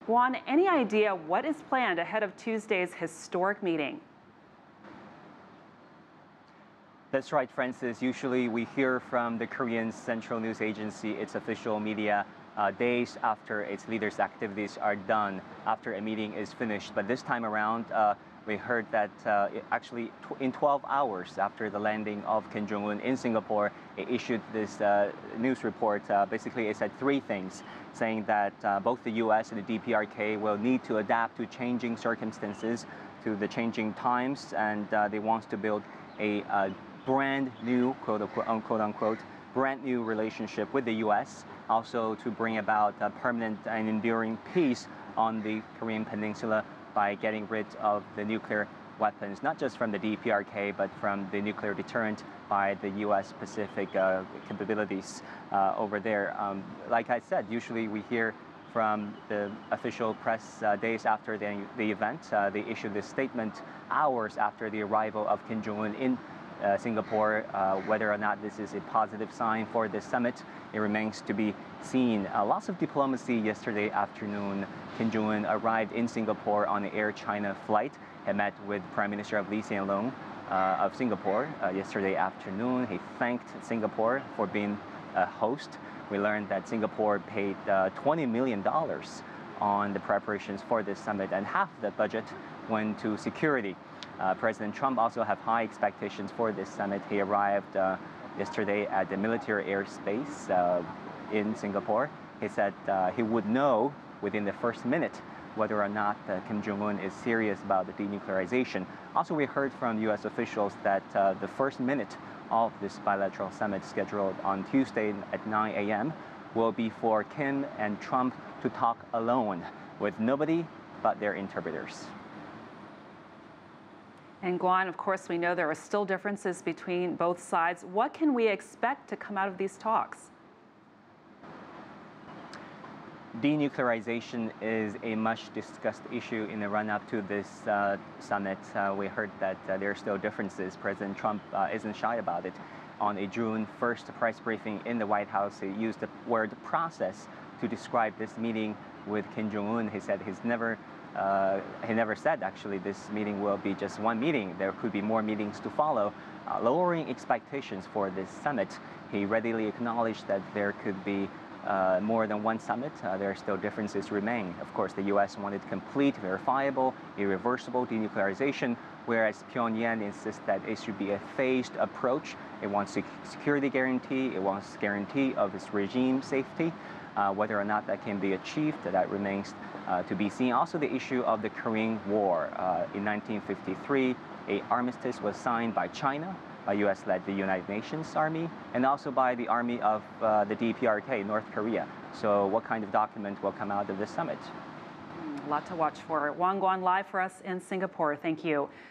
Guan, any idea what is planned ahead of Tuesday's historic meeting? That's right, Francis. Usually we hear from the Korean Central News Agency, its official media, days after its leaders' activities are done, after a meeting is finished. But this time around, we heard that actually in 12 hours after the landing of Kim Jong-un in Singapore, it issued this news report. Basically, it said three things, saying that both the U.S. and the DPRK will need to adapt to changing circumstances, to the changing times, and they want to build a brand new, quote unquote, brand new relationship with the U.S., also to bring about a permanent and enduring peace on the Korean Peninsula by getting rid of the nuclear weapons, not just from the DPRK, but from the nuclear deterrent by the U.S. Pacific capabilities over there. Like I said, usually we hear from the official press days after the event. They issued this statement hours after the arrival of Kim Jong-un in Singapore. Whether or not this is a positive sign for this summit, it remains to be seen. Lots of diplomacy yesterday afternoon. Kim Jong-un arrived in Singapore on an Air China flight. He met with Prime Minister of Lee Hsien Loong of Singapore yesterday afternoon. He thanked Singapore for being a host. We learned that Singapore paid $20 million on the preparations for this summit, and half the budget went to security. President Trump also have high expectations for this summit. He arrived yesterday at the military airspace in Singapore. He said he would know within the first minute whether or not Kim Jong-un is serious about the denuclearization. Also, we heard from U.S. officials that the first minute of this bilateral summit scheduled on Tuesday at 9 a.m. will be for Kim and Trump to talk alone with nobody but their interpreters. And Guan, of course, we know there are still differences between both sides. What can we expect to come out of these talks? Denuclearization is a much discussed issue in the run-up to this summit. We heard that there are still differences. President Trump isn't shy about it. On a June 1st press briefing in the White House, he used the word process to describe this meeting with Kim Jong-un. He said he never said actually this meeting will be just one meeting. There could be more meetings to follow. Lowering expectations for this summit, he readily acknowledged that there could be more than one summit. There are still differences remain. Of course, the U.S. wanted complete, verifiable, irreversible denuclearization, whereas Pyongyang insists that it should be a phased approach. It wants security guarantee. It wants guarantee of its regime safety. Whether or not that can be achieved, that remains to be seen. Also, the issue of the Korean War. In 1953, an armistice was signed by China, by U.S.-led the United Nations Army, and also by the army of the DPRK, North Korea. So what kind of document will come out of this summit? A lot to watch for. Wang Guan live for us in Singapore. Thank you.